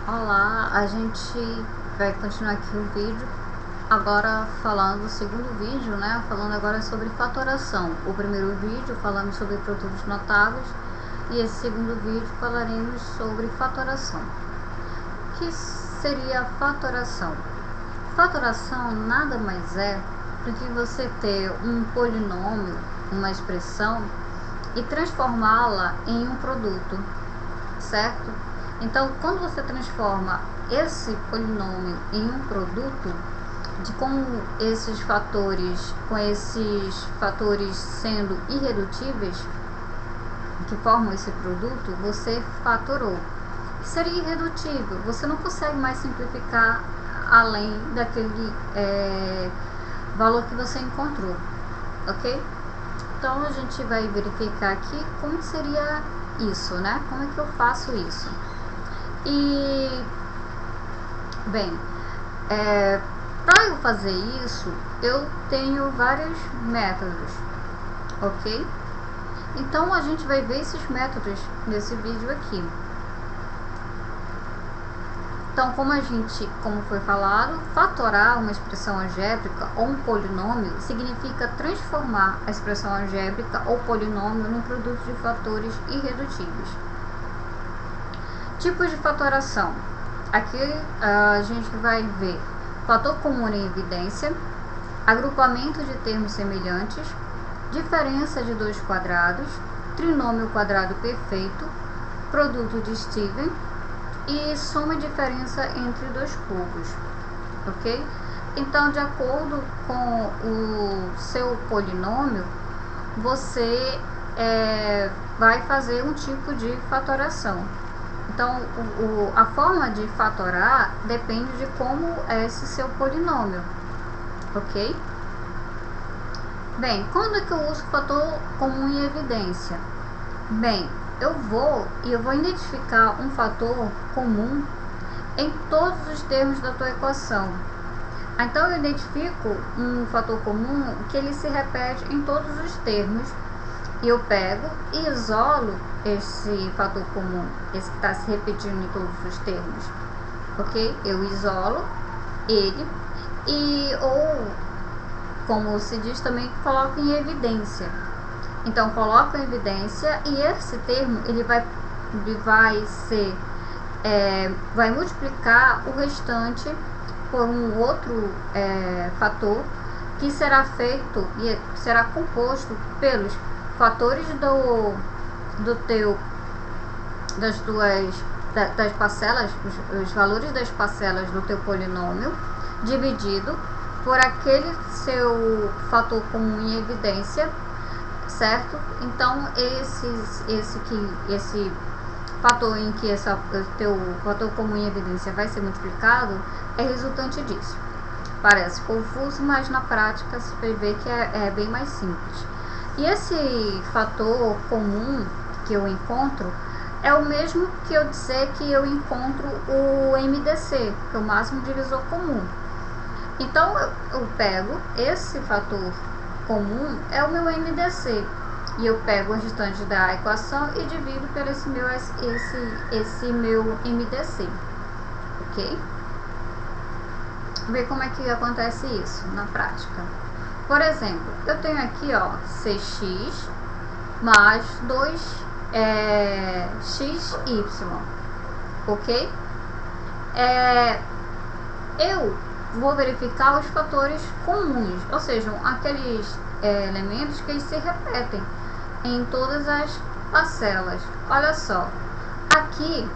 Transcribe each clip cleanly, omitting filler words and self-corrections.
Olá, a gente vai continuar aqui o vídeo, agora falando do segundo vídeo, né? Falando agora sobre fatoração. O primeiro vídeo falamos sobre produtos notáveis e esse segundo vídeo falaremos sobre fatoração. O que seria fatoração? Fatoração nada mais é do que você ter um polinômio, uma expressão e transformá-la em um produto, certo? Então, quando você transforma esse polinômio em um produto, com esses fatores sendo irredutíveis, que formam esse produto, você fatorou. Seria irredutível, você não consegue mais simplificar além daquele valor que você encontrou, ok? Então, a gente vai verificar aqui como seria isso, né? Como é que eu faço isso? E, bem, para eu fazer isso, eu tenho vários métodos, ok? Então, a gente vai ver esses métodos nesse vídeo aqui. Então, como foi falado, fatorar uma expressão algébrica ou um polinômio significa transformar a expressão algébrica ou polinômio num produto de fatores irredutíveis. Tipos de fatoração. Aqui a gente vai ver fator comum em evidência, agrupamento de termos semelhantes, diferença de dois quadrados, trinômio quadrado perfeito, produto de Steven e soma e diferença entre dois cubos, ok? Então, de acordo com o seu polinômio, você vai fazer um tipo de fatoração. Então, a forma de fatorar depende de como é esse seu polinômio, ok? Bem, quando é que eu uso fator comum em evidência? Bem, eu vou identificar um fator comum em todos os termos da tua equação. Então, eu identifico um fator comum que ele se repete em todos os termos. E eu pego e isolo esse fator comum, esse que está se repetindo em todos os termos, ok? Eu isolo ele ou, como se diz também, coloco em evidência. Então, coloco em evidência e esse termo ele vai multiplicar o restante por um outro fator que será feito e será composto pelos fatores das parcelas, os valores das parcelas do teu polinômio, dividido por aquele seu fator comum em evidência, certo? Então, esse fator em que o teu fator comum em evidência vai ser multiplicado é resultante disso. Parece confuso, mas na prática se vai ver que é bem mais simples. E esse fator comum que eu encontro é o mesmo que eu dizer que eu encontro o MDC, que é o máximo divisor comum. Então, eu pego esse fator comum, é o meu MDC, e eu pego o restante da equação e divido pelo esse meu MDC, ok? Vamos ver como é que acontece isso na prática. Por exemplo, eu tenho aqui, ó, cx mais 2xy, ok? Eu vou verificar os fatores comuns, ou seja, aqueles elementos que eles se repetem em todas as parcelas. Olha só, aqui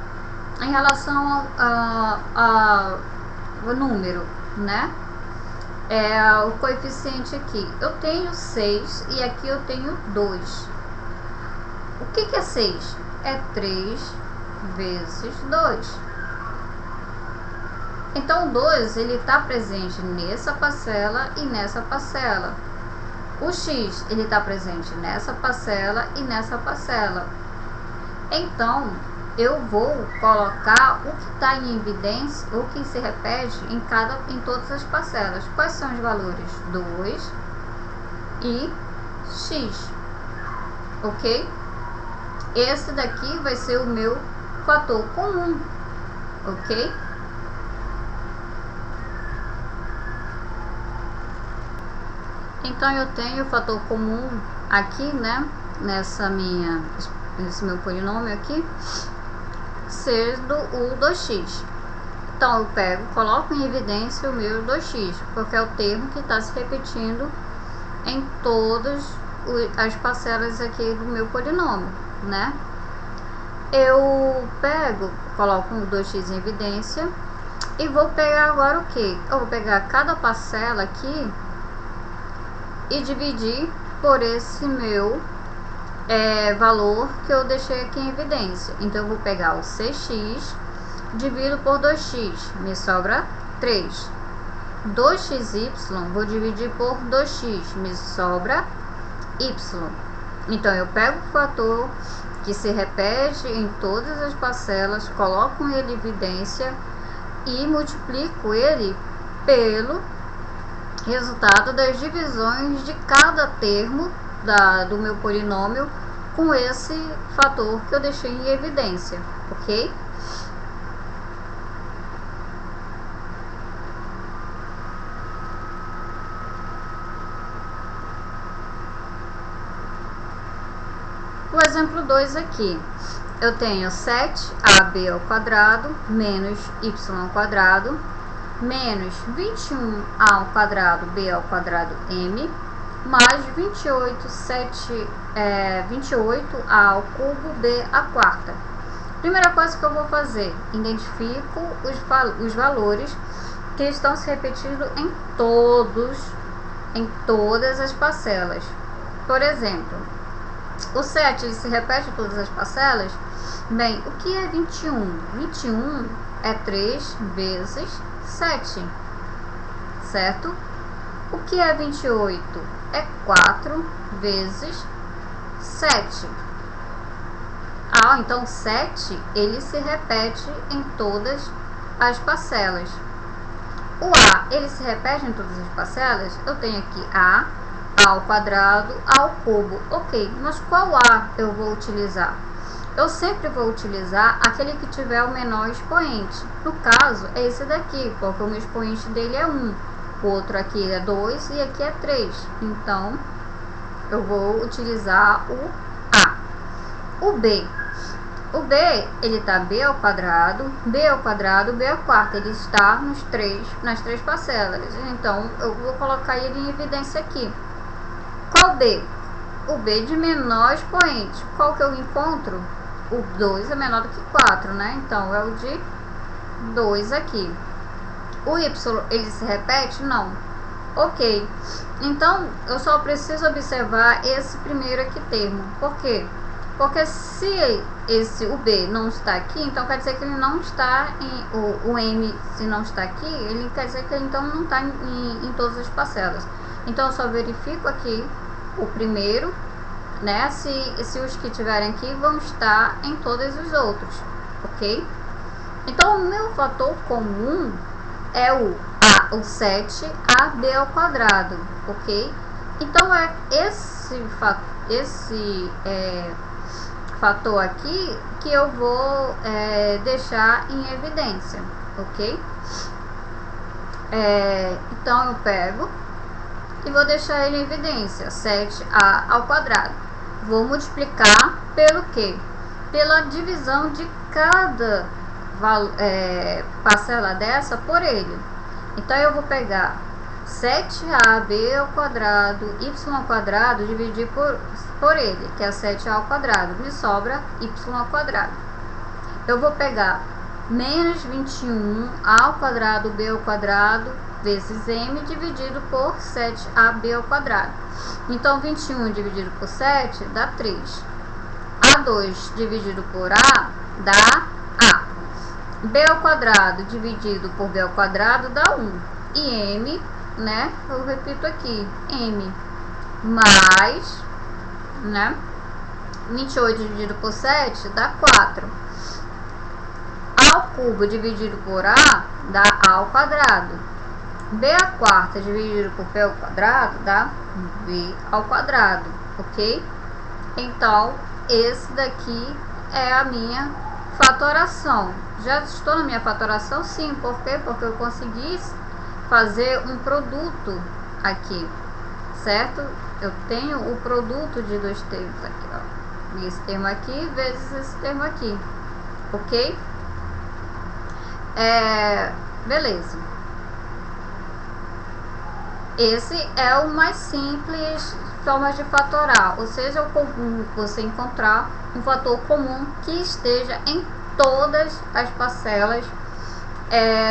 em relação ao número, né? O coeficiente aqui, eu tenho 6 e aqui eu tenho 2. O que é 6? É 3 vezes 2. Então, 2 ele está presente nessa parcela e nessa parcela. O x ele está presente nessa parcela e nessa parcela. Então, eu vou colocar o que está em evidência, o que se repete em todas as parcelas. Quais são os valores? 2 e x, ok? Esse daqui vai ser o meu fator comum, ok? Então eu tenho o fator comum aqui, né, nesse meu polinômio aqui, sendo o 2x. Então eu pego, coloco em evidência o meu 2x, porque é o termo que está se repetindo em todas as parcelas aqui do meu polinômio, né? Eu pego, coloco o 2x em evidência e vou pegar agora o que? Eu vou pegar cada parcela aqui e dividir por esse meu valor que eu deixei aqui em evidência. Então eu vou pegar o 6x, divido por 2x, me sobra 3. 2xy, vou dividir por 2x, me sobra y. Então eu pego o fator que se repete em todas as parcelas, coloco ele em evidência e multiplico ele pelo resultado das divisões de cada termo do meu polinômio com esse fator que eu deixei em evidência, ok? O exemplo 2 aqui, eu tenho 7ab ao quadrado menos y ao quadrado menos 21a ao quadrado b ao quadrado m mais 28 ao cubo b à quarta. Primeira coisa que eu vou fazer, identifico os valores que estão se repetindo em todas as parcelas. Por exemplo, o 7 ele se repete em todas as parcelas. Bem, o que é 21? 21 é 3 vezes 7, certo? O que é 28? É 4 vezes 7. Então 7 ele se repete em todas as parcelas. O A ele se repete em todas as parcelas. Eu tenho aqui A ao quadrado ao cubo. Ok, mas qual A eu vou utilizar? Eu sempre vou utilizar aquele que tiver o menor expoente. No caso, é esse daqui, porque o meu expoente dele é 1. O outro aqui é 2 e aqui é 3. Então, eu vou utilizar o A. O B. O B, ele está B ao quadrado, B ao quarta. Ele está nas três parcelas. Então, eu vou colocar ele em evidência aqui. Qual B? O B de menor expoente. Qual que eu encontro? O 2 é menor do que 4, né? Então, é o de 2 aqui. O Y, ele se repete? Não. Ok. Então, eu só preciso observar esse primeiro aqui termo. Por quê? Porque se o B não está aqui, então quer dizer que ele não está o M, se não está aqui, ele quer dizer que ele então não está em todas as parcelas. Então, eu só verifico aqui o primeiro, né? Se os que tiverem aqui vão estar em todos os outros, ok? Então, o meu fator comum é o 7ab ao quadrado, ok? Então, é esse fator aqui que eu vou deixar em evidência, ok? Então, eu pego e vou deixar ele em evidência, 7a ao quadrado. Vou multiplicar pelo quê? Pela divisão de cada parcela dessa por ele. Então, eu vou pegar 7ab ao quadrado, y ao quadrado, dividir por ele, que é 7a ao quadrado. Me sobra y ao quadrado. Eu vou pegar menos 21a ao quadrado, b ao quadrado, vezes m, dividido por 7ab ao quadrado. Então, 21 dividido por 7 dá 3. A2 dividido por a dá a. B ao quadrado dividido por b ao quadrado dá 1. E m, né, eu repito aqui, m mais, né, 28 dividido por 7 dá 4. A ao cubo dividido por a dá a ao quadrado. B à quarta dividido por b ao quadrado dá b ao quadrado, ok? Então, esse daqui é a minha Fatoração. Já estou na minha fatoração? Sim. Por quê? Porque eu consegui fazer um produto aqui, certo? Eu tenho o produto de dois termos aqui, ó. Esse termo aqui vezes esse termo aqui, ok? Beleza. Esse é o mais simples forma de fatorar, ou seja, é comum você encontrar um fator comum que esteja em todas as parcelas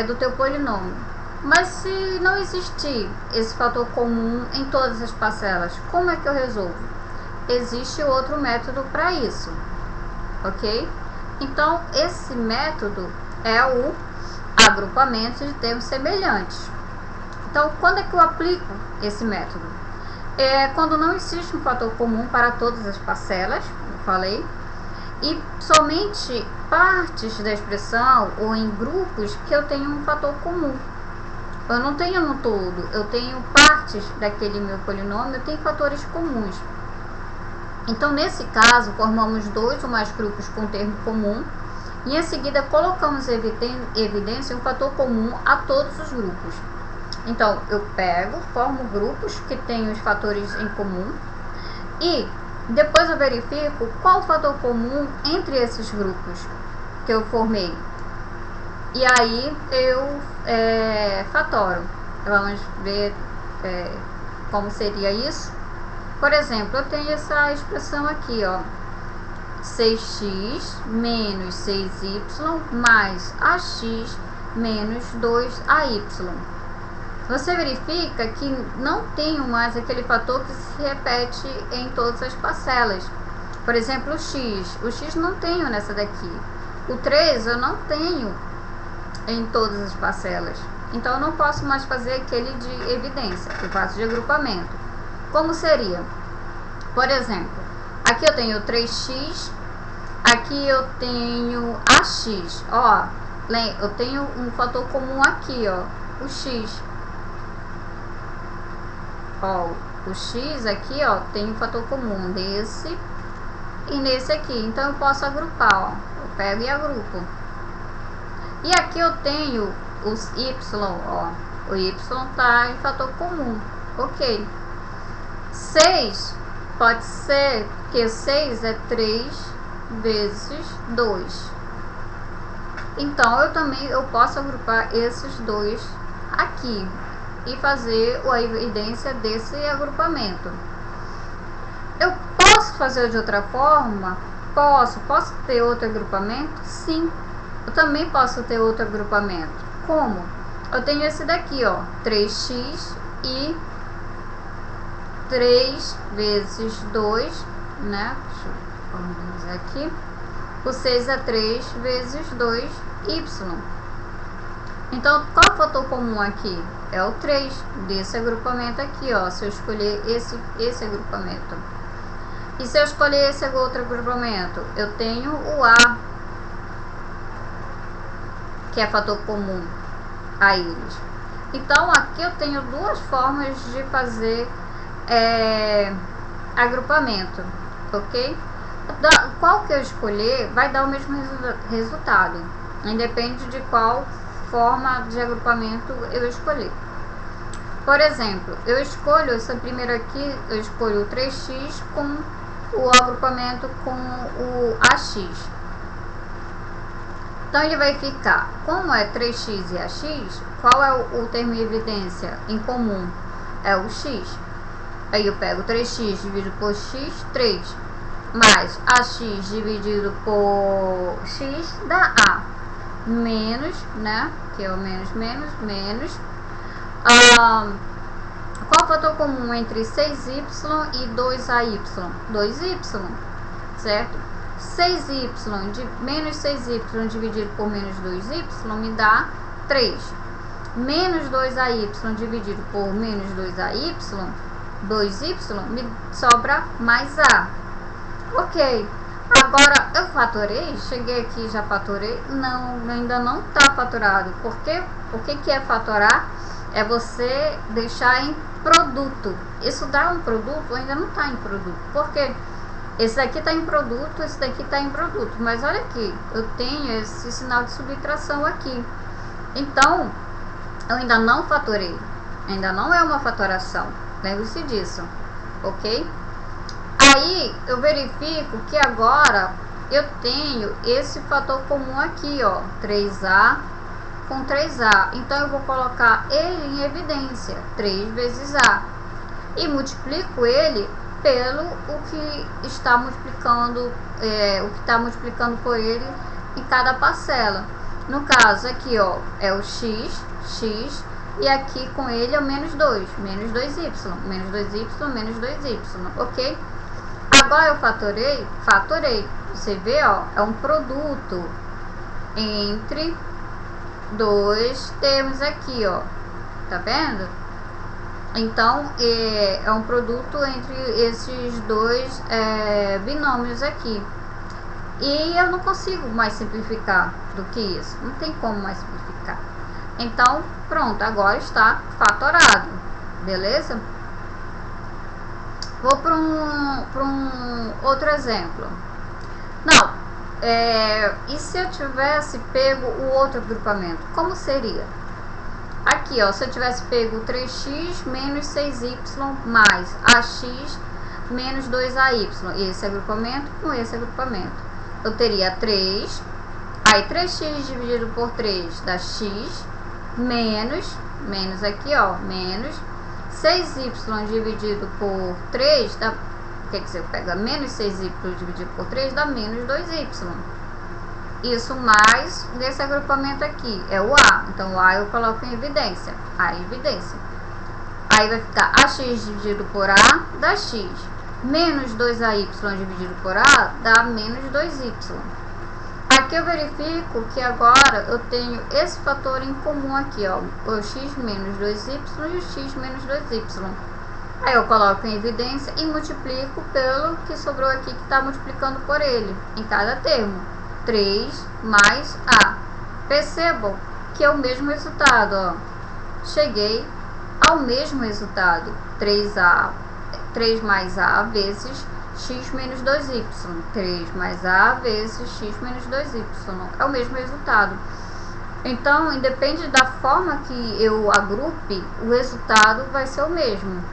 do teu polinômio. Mas se não existir esse fator comum em todas as parcelas, como é que eu resolvo? Existe outro método para isso, ok? Então, esse método é o agrupamento de termos semelhantes. Então, quando é que eu aplico esse método? Quando não existe um fator comum para todas as parcelas, como falei, e somente partes da expressão ou em grupos que eu tenho um fator comum. Eu não tenho no todo, eu tenho partes daquele meu polinômio, eu tenho fatores comuns. Então, nesse caso, formamos dois ou mais grupos com termo comum e em seguida colocamos em evidência um fator comum a todos os grupos. Então, eu formo grupos que têm os fatores em comum e depois eu verifico qual o fator comum entre esses grupos que eu formei. E aí eu fatoro. Vamos ver como seria isso. Por exemplo, eu tenho essa expressão aqui, ó. 6x menos 6y mais ax menos 2ay. Você verifica que não tenho mais aquele fator que se repete em todas as parcelas. Por exemplo, o x. O x não tenho nessa daqui. O 3 eu não tenho em todas as parcelas. Então, eu não posso mais fazer aquele de evidência. Eu faço de agrupamento. Como seria? Por exemplo, aqui eu tenho 3x. Aqui eu tenho ax. Ó, eu tenho um fator comum aqui, ó. O x. Ó, o x aqui, ó, tem um fator comum desse e nesse aqui. Então, eu posso agrupar, ó. Eu pego e agrupo. E aqui eu tenho os y, ó. O y tá em fator comum. Ok. 6 pode ser que 6 é 3 vezes 2. Então, eu posso agrupar esses dois aqui e fazer a evidência desse agrupamento. Eu posso fazer de outra forma? Posso ter outro agrupamento? Sim, eu também posso ter outro agrupamento. Como? Eu tenho esse daqui, ó, 3x e 3 vezes 2, né? Deixa eu organizar aqui. O 6 é 3 vezes 2y. Então, qual é o fator comum aqui? É o 3 desse agrupamento aqui, ó. Se eu escolher esse agrupamento. E se eu escolher esse outro agrupamento? Eu tenho o A, que é fator comum a eles. Então, aqui eu tenho duas formas de fazer agrupamento, ok? Qual que eu escolher vai dar o mesmo resultado, independe de qual forma de agrupamento eu escolher. Por exemplo, eu escolho essa primeira aqui, eu escolho o 3x com o agrupamento com o ax. Então, ele vai ficar, como é 3x e ax, qual é o termo em evidência em comum? É o x. Aí eu pego 3x dividido por x, 3, mais ax dividido por x dá a. Menos, né? Que é o menos. Qual o fator comum entre 6y e 2ay? 2y, certo? 6y menos 6y dividido por menos 2y me dá 3. Menos 2ay dividido por menos 2ay, 2y, me sobra mais a. Ok. Agora, eu fatorei? Cheguei aqui e já fatorei? Não, ainda não está fatorado. Por quê? O que é fatorar? É você deixar em produto. Isso dá um produto, ainda não está em produto. Por quê? Esse daqui está em produto, esse daqui está em produto. Mas olha aqui, eu tenho esse sinal de subtração aqui. Então, eu ainda não fatorei. Ainda não é uma fatoração. Lembre-se disso, ok? Aí, eu verifico que agora eu tenho esse fator comum aqui, ó. 3A com 3A. Então, eu vou colocar ele em evidência. 3 vezes A. E multiplico ele pelo o que está multiplicando, o que está multiplicando por ele em cada parcela. No caso aqui, ó, é o x, e aqui com ele é o menos 2, menos 2y, menos 2y, menos 2y, ok? Agora eu fatorei. Você vê, ó, é um produto entre dois termos aqui, ó, tá vendo? Então, é um produto entre esses dois binômios aqui. E eu não consigo mais simplificar do que isso. Não tem como mais simplificar. Então, pronto, agora está fatorado. Beleza? Vou para um outro exemplo. Não, e se eu tivesse pego o outro agrupamento? Como seria? Aqui, ó, se eu tivesse pego 3x menos 6y mais ax menos 2ay, esse agrupamento com esse agrupamento, eu teria 3, aí 3x dividido por 3 dá x, menos aqui, ó, menos 6y dividido por 3 dá, quer dizer, eu pego menos 6y dividido por 3 dá menos 2y. Isso mais desse agrupamento aqui, é o A. Então, o A eu coloco em evidência. Aí vai ficar AX dividido por A dá X. Menos 2AY dividido por A dá menos 2Y. Aqui eu verifico que agora eu tenho esse fator em comum aqui, ó. O X menos 2Y e o X menos 2Y. Aí eu coloco em evidência e multiplico pelo que sobrou aqui, que está multiplicando por ele, em cada termo. 3 mais A. Percebam que é o mesmo resultado, ó. Cheguei ao mesmo resultado. 3 mais A vezes x menos 2y. 3 mais A vezes x menos 2y. É o mesmo resultado. Então, independe da forma que eu agrupe, o resultado vai ser o mesmo.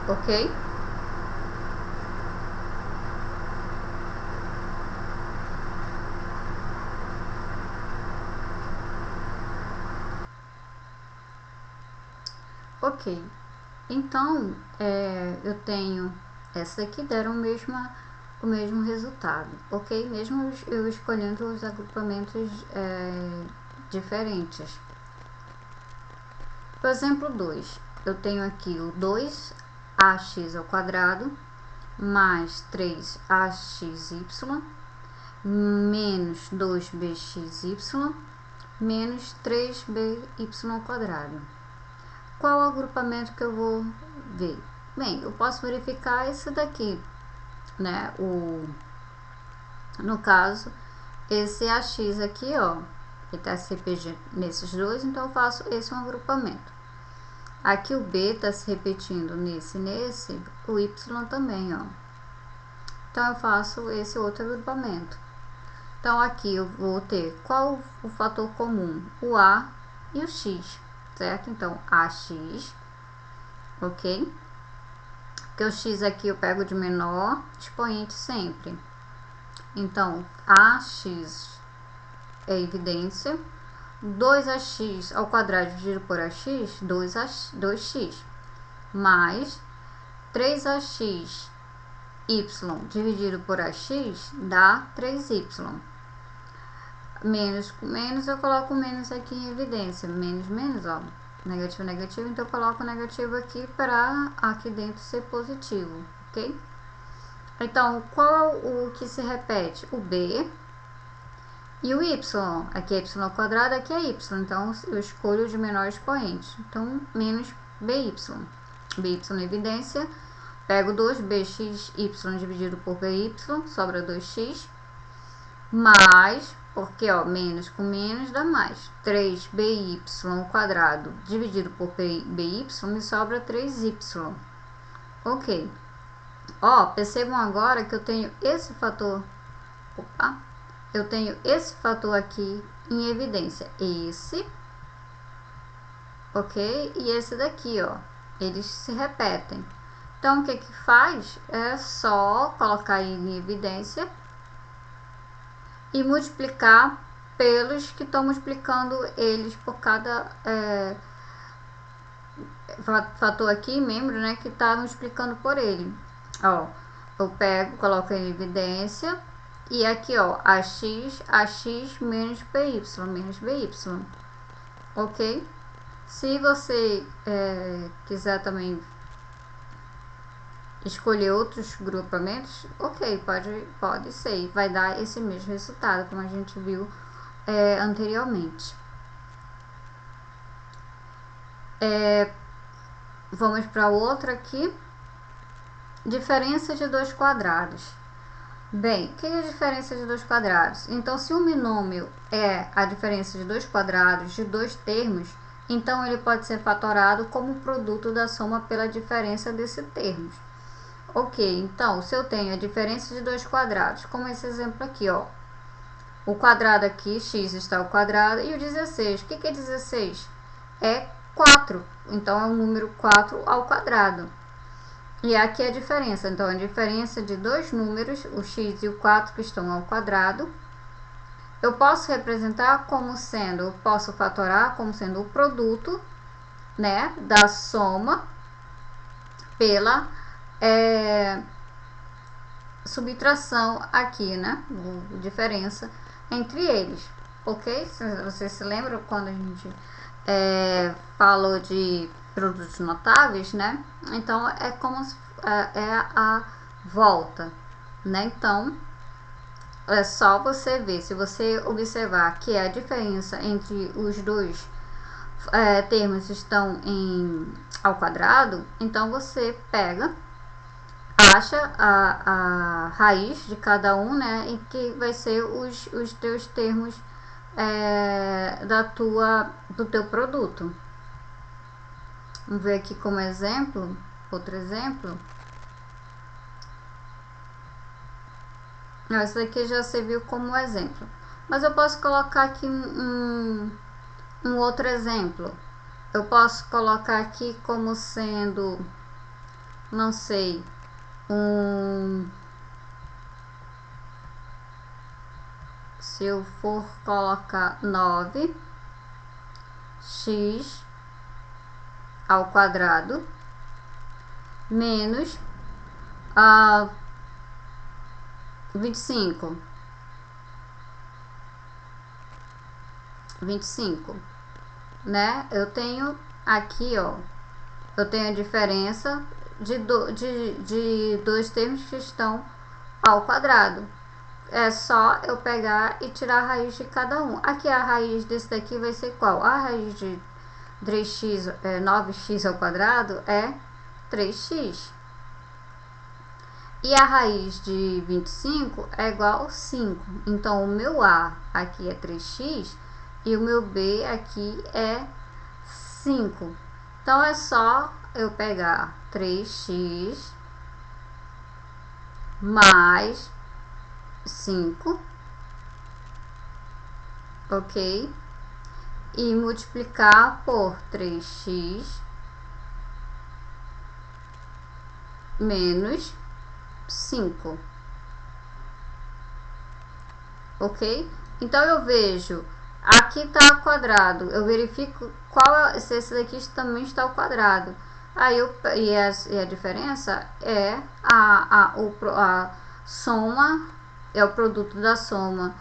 Ok? Ok, então eu tenho essa daqui, deram o mesmo resultado, ok? Mesmo eu escolhendo os agrupamentos diferentes. Por exemplo, 2, eu tenho aqui o 2ax ao quadrado mais 3axy menos 2bxy menos 3by ao quadrado. Qual agrupamento que eu vou ver? Bem, eu posso verificar esse daqui, né? No caso, esse AX aqui, ó, ele está se repetindo nesses dois, então eu faço esse um agrupamento. Aqui o B está se repetindo nesse, o Y também, ó. Então eu faço esse outro agrupamento. Então aqui eu vou ter qual o fator comum? O A e o X. Certo? Então, AX, ok? Porque o X aqui eu pego de menor expoente sempre. Então, AX é evidência. 2AX ao quadrado dividido por AX, 2x. Mais 3AX y dividido por AX dá 3y. Menos com menos, eu coloco menos aqui em evidência. Menos, ó. Negativo, então eu coloco negativo aqui para aqui dentro ser positivo, ok? Então, qual o que se repete? O B e o y. Aqui é y ao quadrado, aqui é y. Então, eu escolho de menor expoente. Então, menos by. By em evidência. Pego 2bxy dividido por by, sobra 2x. Mais... Porque, ó, menos com menos dá mais. 3by ao quadrado dividido por by me sobra 3y. Ok. Ó, percebam agora que eu tenho esse fator, eu tenho esse fator aqui em evidência, esse, ok? E esse daqui, ó, eles se repetem. Então, o que que faz? É só colocar em evidência e multiplicar pelos que estão multiplicando eles por cada fator aqui, membro, né, que está multiplicando por ele. Ó, eu pego, coloco em evidência e aqui, ó, ax menos by, ok? Se você quiser também escolher outros grupamentos, ok, pode ser, vai dar esse mesmo resultado, como a gente viu anteriormente. Vamos para outra aqui. Diferença de dois quadrados. Bem, o que é a diferença de dois quadrados? Então, se um binômio é a diferença de dois quadrados de dois termos, então ele pode ser fatorado como produto da soma pela diferença desses termos. Ok, então, se eu tenho a diferença de dois quadrados, como esse exemplo aqui, ó. O quadrado aqui, x está ao quadrado, e o 16. O que é 16? É 4. Então, é o número 4 ao quadrado. E aqui é a diferença. Então, a diferença de dois números, o x e o 4 que estão ao quadrado, eu posso representar como sendo, eu posso fatorar como sendo o produto, né, da soma pela subtração aqui, né, diferença entre eles, ok? Vocês se lembram quando a gente falou de produtos notáveis, né? Então, é como se, a volta, né? Então, é só você ver, se você observar que a diferença entre os dois termos estão ao quadrado, então você pega, acha a raiz de cada um, né? E que vai ser os teus termos do teu produto. Vamos ver aqui como exemplo, outro exemplo. Esse daqui já serviu como exemplo. Mas eu posso colocar aqui um outro exemplo. Eu posso colocar aqui como sendo, não sei, se eu for colocar 9x ao quadrado menos 25, né? Eu tenho aqui, ó, eu tenho a diferença de dois termos que estão ao quadrado. É só eu pegar e tirar a raiz de cada um. Aqui a raiz desse daqui vai ser qual? A raiz de 3x, 9x ao quadrado é 3x. E a raiz de 25 é igual a 5. Então, o meu A aqui é 3x e o meu B aqui é 5. Então, é só eu pegar 3x mais 5, ok? E multiplicar por 3x menos 5, ok? Então, eu vejo, aqui está ao quadrado, eu verifico se esse daqui também está ao quadrado. Aí, e a diferença é a soma, é o produto da soma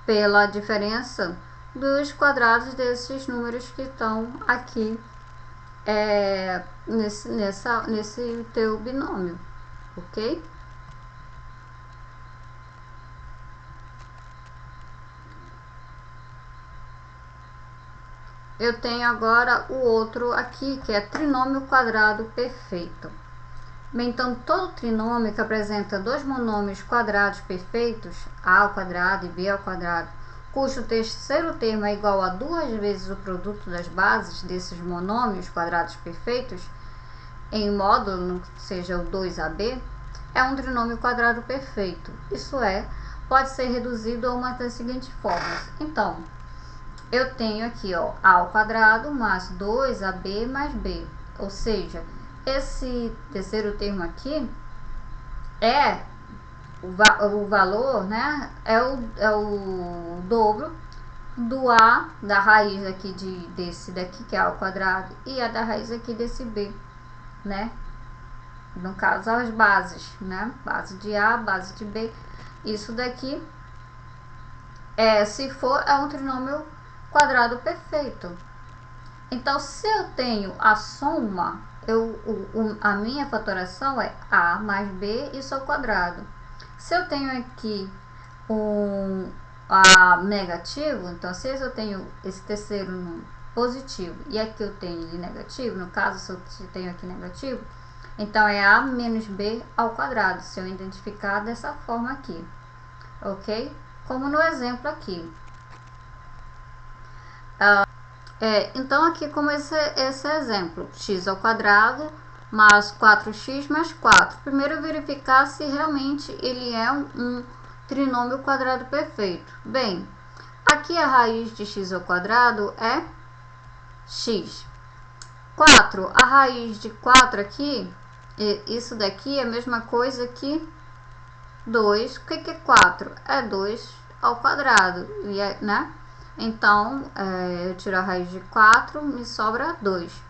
pela diferença dos quadrados desses números que estão aqui nesse teu binômio, ok? Eu tenho agora o outro aqui, que é trinômio quadrado perfeito. Bem, então, todo trinômio que apresenta dois monômios quadrados perfeitos, a ao quadrado e b ao quadrado, cujo terceiro termo é igual a 2 vezes o produto das bases desses monômios quadrados perfeitos, em módulo, seja o 2ab, é um trinômio quadrado perfeito. Isso é, pode ser reduzido a uma das seguintes formas. Então, eu tenho aqui, ó, a ao quadrado mais 2ab mais b. Ou seja, esse terceiro termo aqui é o valor, né? É o dobro do a da raiz aqui desse daqui, que é a ao quadrado, e a da raiz aqui desse b, né? No caso, as bases, né? Base de a, base de b. Isso daqui, se for, é um trinômio quadrado perfeito. Então, se eu tenho a soma, a minha fatoração é a mais b, isso ao quadrado. Se eu tenho aqui a negativo, então se eu tenho esse terceiro positivo e aqui eu tenho ele negativo, no caso, se eu tenho aqui negativo, então é a menos b ao quadrado, se eu identificar dessa forma aqui, ok? Como no exemplo aqui. Então aqui como esse exemplo, x ao quadrado mais 4x mais 4. Primeiro verificar se realmente ele é um trinômio quadrado perfeito. Bem, aqui a raiz de x ao quadrado é x. 4, a raiz de 4 aqui, isso daqui é a mesma coisa que 2. O que é 4? É 2 ao quadrado, né? Então, eu tiro a raiz de 4, me sobra 2.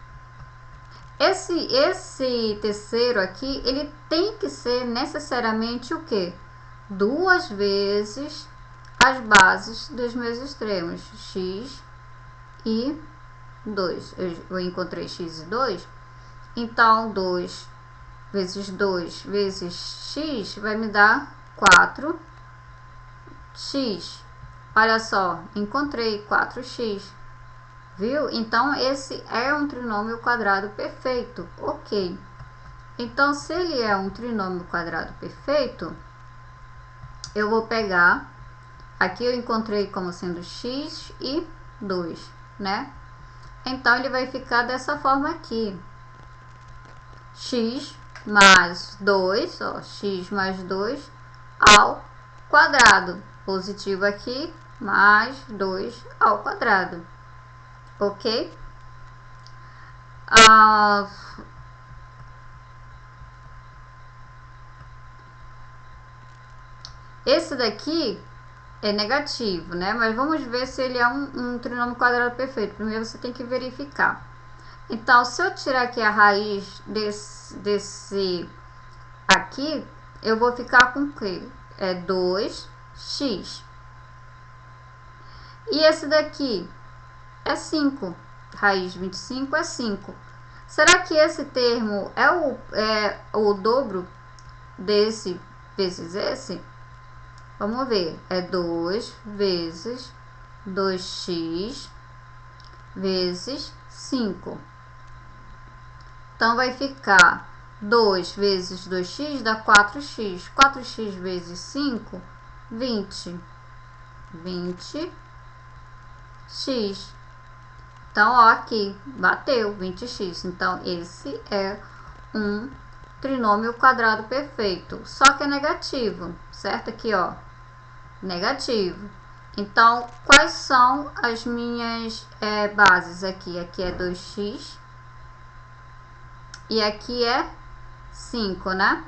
Esse terceiro aqui, ele tem que ser necessariamente o quê? 2 vezes as bases dos meus extremos, x e 2. Eu encontrei x e 2, então 2 vezes 2 vezes x vai me dar 4x. Olha só, encontrei 4x, viu? Então, esse é um trinômio quadrado perfeito, ok. Então, se ele é um trinômio quadrado perfeito, eu vou pegar, aqui eu encontrei como sendo x e 2, né? Então, ele vai ficar dessa forma aqui. X mais 2, ó, x mais 2 ao quadrado. Positivo aqui, mais 2 ao quadrado, ok? Esse daqui é negativo, né? Mas vamos ver se ele é um trinômio quadrado perfeito. Primeiro você tem que verificar. Então, se eu tirar aqui a raiz desse aqui, eu vou ficar com o quê? É 2x. E esse daqui é 5. Raiz de 25 é 5. Será que esse termo é o dobro desse vezes esse? Vamos ver. É 2 vezes 2x vezes 5. Então, vai ficar 2 vezes 2x dá 4x. 4x vezes 5, 20. 20x. Então, ó, aqui, bateu 20x. Então, esse é um trinômio quadrado perfeito. Só que é negativo, certo? Aqui, ó, negativo. Então, quais são as minhas bases aqui? Aqui é 2x. E aqui é 5, né?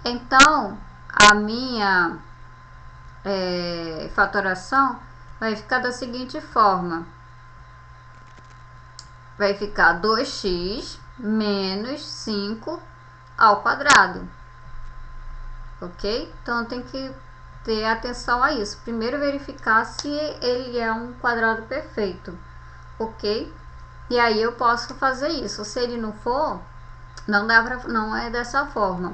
Então, a minha fatoração vai ficar da seguinte forma. Vai ficar 2x menos 5 ao quadrado. Ok? Então, tem que ter atenção a isso. Primeiro, verificar se ele é um quadrado perfeito. Ok? E aí, eu posso fazer isso. Se ele não for, não é dessa forma.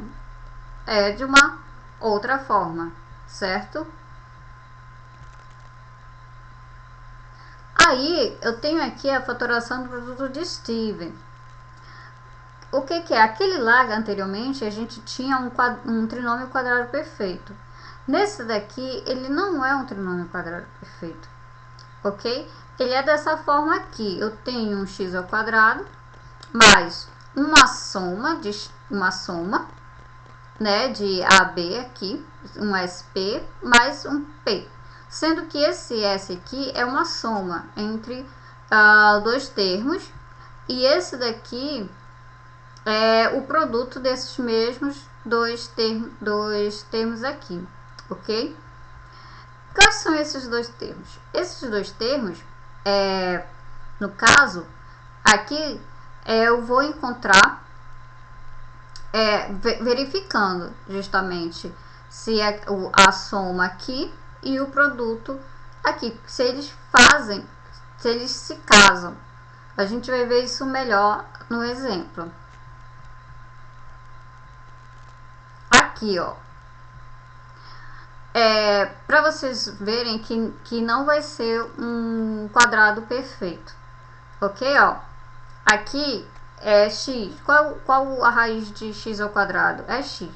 É de uma outra forma, certo? Aí, eu tenho aqui a fatoração do produto de Steven. O que é? Aquele lá, anteriormente, a gente tinha um trinômio quadrado perfeito. Nesse daqui, ele não é um trinômio quadrado perfeito, ok? Ele é dessa forma aqui. Eu tenho um x ao quadrado mais uma soma né, de AB aqui, um SP mais um P, sendo que esse S aqui é uma soma entre dois termos, e esse daqui é o produto desses mesmos dois termos aqui, ok? Quais são esses dois termos? Esses dois termos, no caso, aqui eu vou encontrar verificando justamente se é a soma aqui e o produto aqui, se eles se casam. A gente vai ver isso melhor no exemplo. Aqui, ó, para vocês verem que não vai ser um quadrado perfeito, ok? Ó, aqui é x. Qual a raiz de x ao quadrado? É x.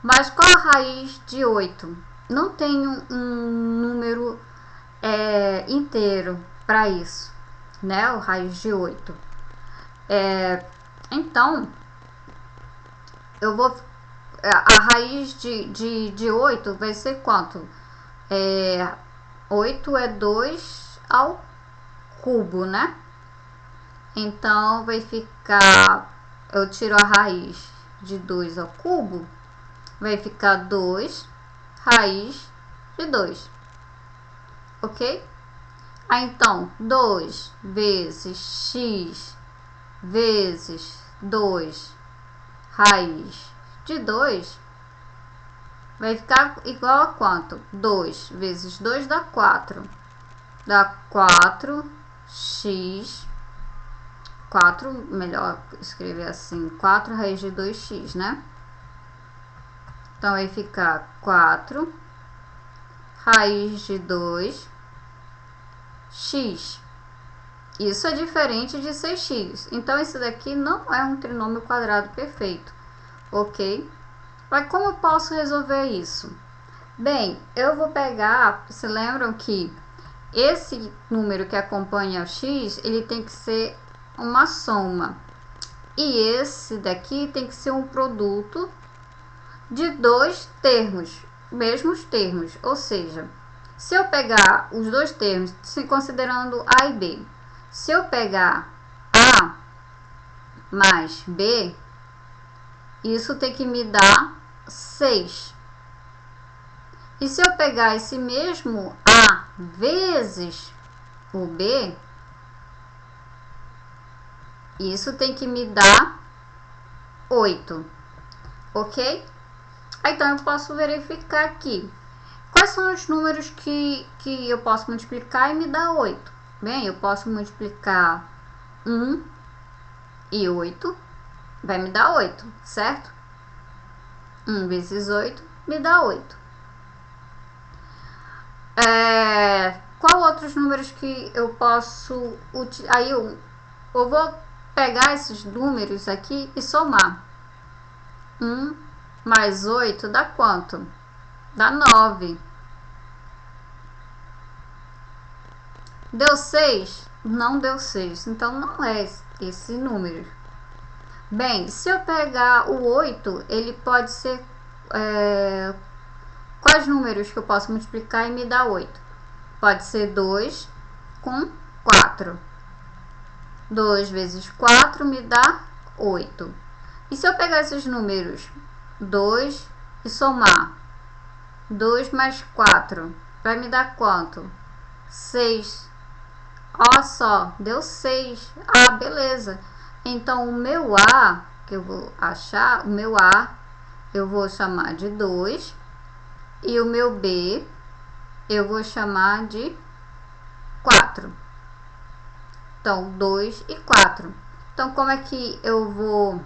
Mas qual a raiz de 8? Não tem um número inteiro para isso, né? O raiz de 8. Então, eu vou... A raiz de 8 vai ser quanto? 8 é 2 ao cubo, né? Então, vai ficar... Eu tiro a raiz de 2 ao cubo, vai ficar 2 raiz de 2, ok? Aí, então, 2 vezes x vezes 2 raiz de 2 vai ficar igual a quanto? 2 vezes 2 dá 4. Dá 4x. 4, melhor escrever assim, 4 raiz de 2x, né? Então, vai ficar 4 raiz de 2x. Isso é diferente de 6x. Então, esse daqui não é um trinômio quadrado perfeito, ok? Mas como eu posso resolver isso? Bem, eu vou pegar... Se lembram que esse número que acompanha o x, ele tem que ser uma soma. E esse daqui tem que ser um produto de dois termos, mesmos termos. Ou seja, se eu pegar os dois termos, considerando A e B, se eu pegar A mais B, isso tem que me dar 6. E se eu pegar esse mesmo A vezes o B, isso tem que me dar 8, ok? Então, eu posso verificar aqui. Quais são os números que eu posso multiplicar e me dar 8? Bem, eu posso multiplicar 1 e 8, vai me dar 8, certo? 1 vezes 8 me dá 8. Qual outros números que eu posso utilizar? Aí eu vou pegar esses números aqui e somar. 1 mais 8 dá quanto? Dá 9. Deu 6? Não deu 6. Então, não é esse número. Bem, se eu pegar o 8, ele pode ser... quais números que eu posso multiplicar e me dar 8? Pode ser 2 com 4. 2 vezes 4 me dá 8. E se eu pegar esses números 2 e somar 2 mais 4, vai me dar quanto? 6. Olha só, deu 6. Ah, beleza. Então, o meu A, que eu vou achar, o meu A, eu vou chamar de 2. E o meu B, eu vou chamar de 4. Então, 2 e 4. Então, como é que eu vou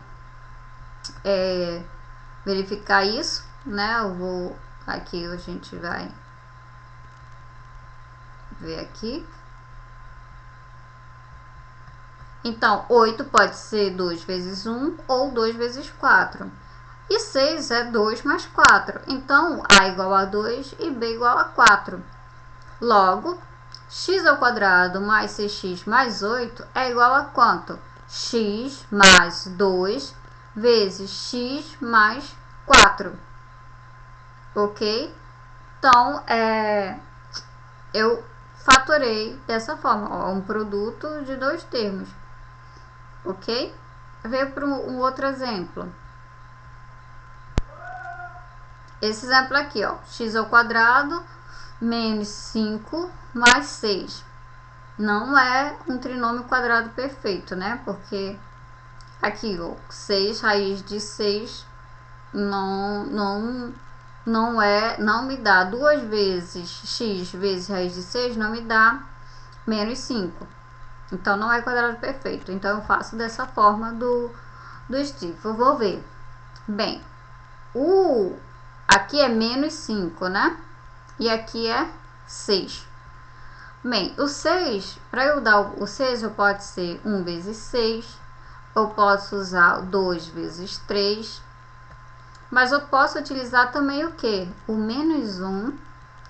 verificar isso, né? Eu vou... Aqui a gente vai ver aqui. Então, 8 pode ser 2 vezes 1 ou 2 vezes 4. E 6 é 2 mais 4. Então, A igual a 2 e B igual a 4. Logo, x ao quadrado mais 6x mais 8 é igual a quanto? X mais 2 vezes x mais 4, ok? Então, eu fatorei dessa forma, ó, um produto de dois termos, ok? Veio para um outro exemplo. Esse exemplo aqui, ó, x ao quadrado menos 5 mais 6. Não é um trinômio quadrado perfeito, né? Porque aqui, ó, 6 raiz de 6 não me dá 2 vezes x vezes raiz de 6, não me dá menos 5. Então, não é quadrado perfeito. Então, eu faço dessa forma do Steve. Eu vou ver. Bem, aqui é menos 5, né? E aqui é 6. Bem, o 6, para eu dar o 6, eu pode ser 1 vezes 6. Eu posso usar 2 vezes 3. Mas eu posso utilizar também o que? O menos 1.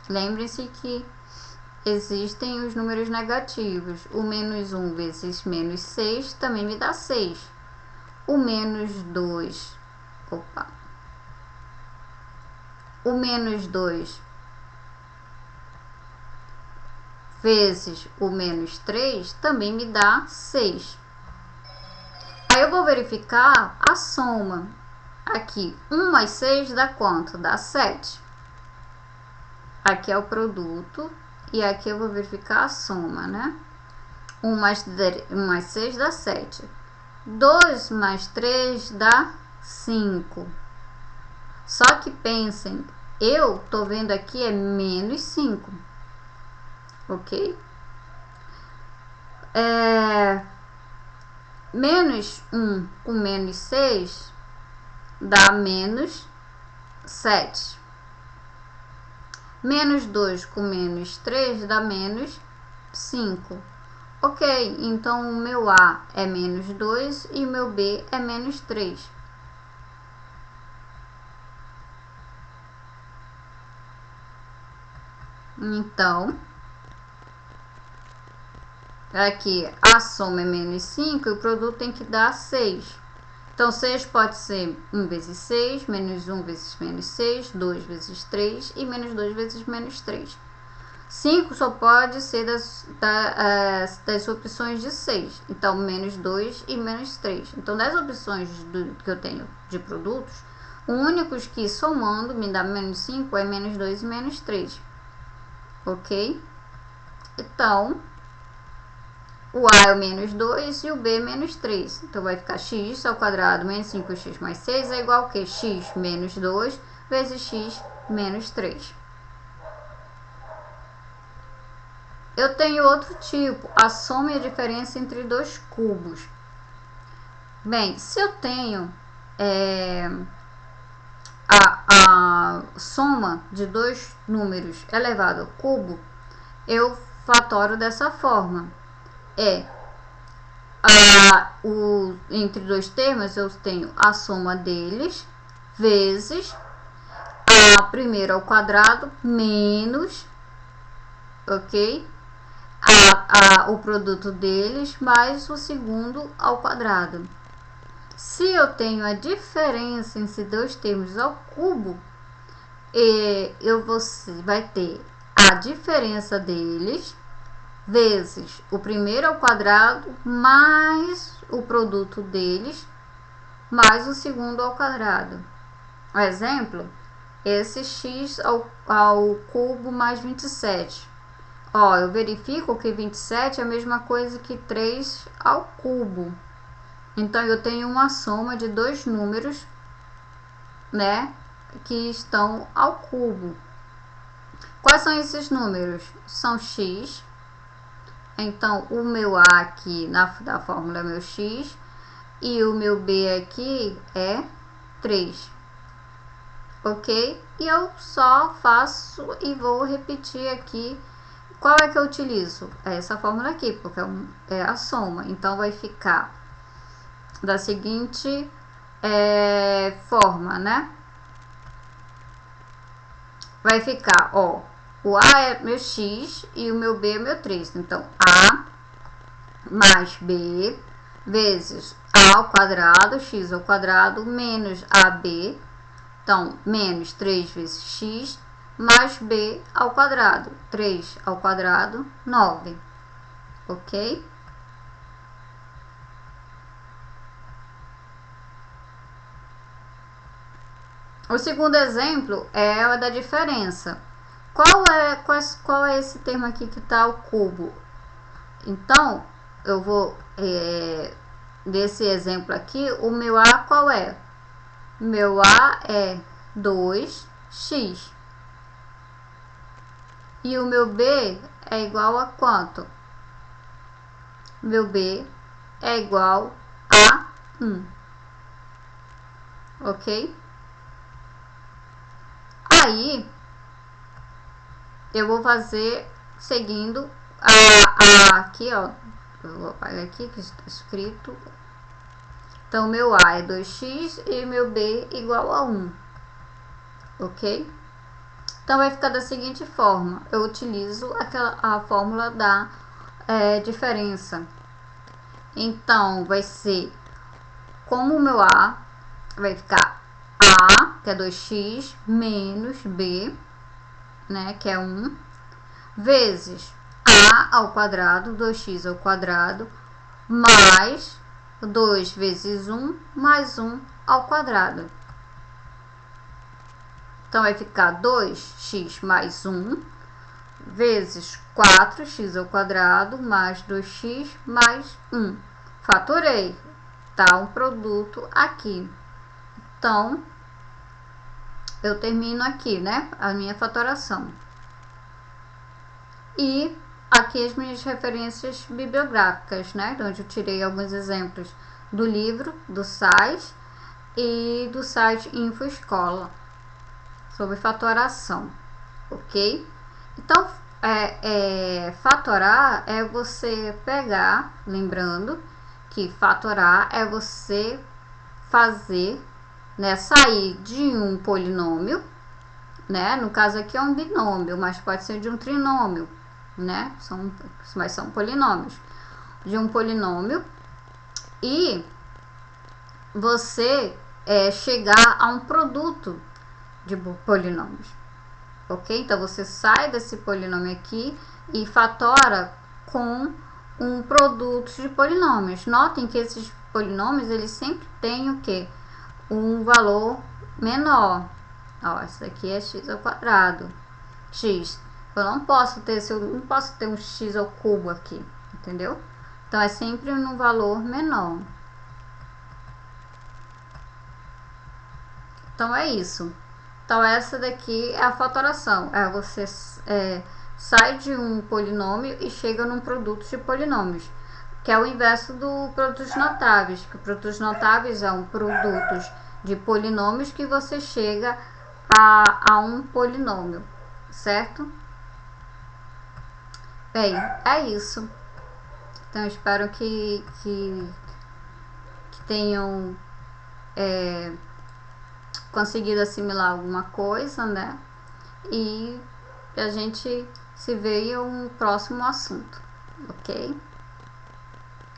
Lembrem-se que existem os números negativos. O menos 1 vezes menos 6 também me dá 6. O menos 2. O menos 2 vezes o menos 3 também me dá 6. Aí eu vou verificar a soma. Aqui, 1 mais 6 dá quanto? Dá 7. Aqui é o produto. E aqui eu vou verificar a soma, né? 1 mais 6 dá 7. 2 mais 3 dá 5. Só que pensem, eu tô vendo aqui é menos 5. Ok? Menos 1 com menos 6 dá menos 7. Menos 2 com menos 3 dá menos 5. Ok, então o meu A é menos 2 e o meu B é menos 3. Então, aqui a soma é menos 5 e o produto tem que dar 6. Então, 6 pode ser 1 vezes 6, menos 1 vezes menos 6, 2 vezes 3 e menos 2 vezes menos 3. 5 só pode ser das opções de 6. Então, menos 2 e menos 3. Então, das opções que eu tenho de produtos, os únicos que somando me dá menos 5 é menos 2 e menos 3. Ok? Então, o A é o menos 2 e o B é menos 3. Então, vai ficar x ao quadrado menos 5x mais 6 é igual a que? X menos 2 vezes x menos 3. Eu tenho outro tipo, a soma e a diferença entre dois cubos. Bem, se eu tenho a soma de dois números elevado ao cubo, eu fatoro dessa forma. Entre dois termos, eu tenho a soma deles vezes a primeira ao quadrado menos, ok? O produto deles mais o segundo ao quadrado. Se eu tenho a diferença entre dois termos ao cubo, vai ter a diferença deles vezes o primeiro ao quadrado mais o produto deles mais o segundo ao quadrado. Um exemplo, esse x ao cubo mais 27. Ó, eu verifico que 27 é a mesma coisa que 3 ao cubo. Então, eu tenho uma soma de dois números, né, que estão ao cubo. Quais são esses números? São x. Então, o meu A aqui da fórmula é meu x e o meu B aqui é 3. Ok? E eu só faço e vou repetir aqui. Qual é que eu utilizo? Essa fórmula aqui, porque é a soma. Então, vai ficar da seguinte forma, né? Vai ficar, ó, o A é meu x e o meu B é meu 3. Então, A mais B vezes a ao quadrado, x ao quadrado, menos ab, então, menos 3 vezes x, mais b ao quadrado, 3 ao quadrado, 9, ok? O segundo exemplo é o da diferença. Qual é esse termo aqui que está o cubo? Então, eu vou, desse exemplo aqui, o meu A qual é? Meu A é 2x. E o meu B é igual a quanto? Meu B é igual a 1. Ok? Aí, eu vou fazer seguindo aqui, ó. Eu vou apagar aqui que está escrito. Então, meu A é 2x e meu B igual a 1. Ok? Então, vai ficar da seguinte forma. Eu utilizo a fórmula da diferença. Então, vai ser como o meu A vai ficar A, que é 2x, menos B, né, que é 1, vezes A ao quadrado, 2x ao quadrado, mais 2 vezes 1, mais 1 ao quadrado. Então, vai ficar 2x mais 1, vezes 4x ao quadrado, mais 2x, mais 1. Fatorei, tá? Um produto aqui. Então, eu termino aqui, né? A minha fatoração. E aqui as minhas referências bibliográficas, né? Onde eu tirei alguns exemplos do livro, do site e do site InfoEscola sobre fatoração, ok? Então, fatorar é você pegar, lembrando que fatorar é você fazer, né, sair de um polinômio, né? No caso aqui é um binômio, mas pode ser de um trinômio, né? Mas são polinômios. De um polinômio e você chegar a um produto de polinômios, ok? Então, você sai desse polinômio aqui e fatora com um produto de polinômios. Notem que esses polinômios, eles sempre têm o quê? Um valor menor. Ó, isso aqui é x ao quadrado. X. Eu não posso ter um x ao cubo aqui, entendeu? Então, é sempre num valor menor. Então, é isso. Então, essa daqui é a fatoração. Você sai de um polinômio e chega num produto de polinômios, que é o inverso do produtos notáveis, que produtos notáveis são produtos de polinômios que você chega a um polinômio, certo? Bem, é isso. Então, espero que tenham conseguido assimilar alguma coisa, né? E a gente se vê em um próximo assunto, ok?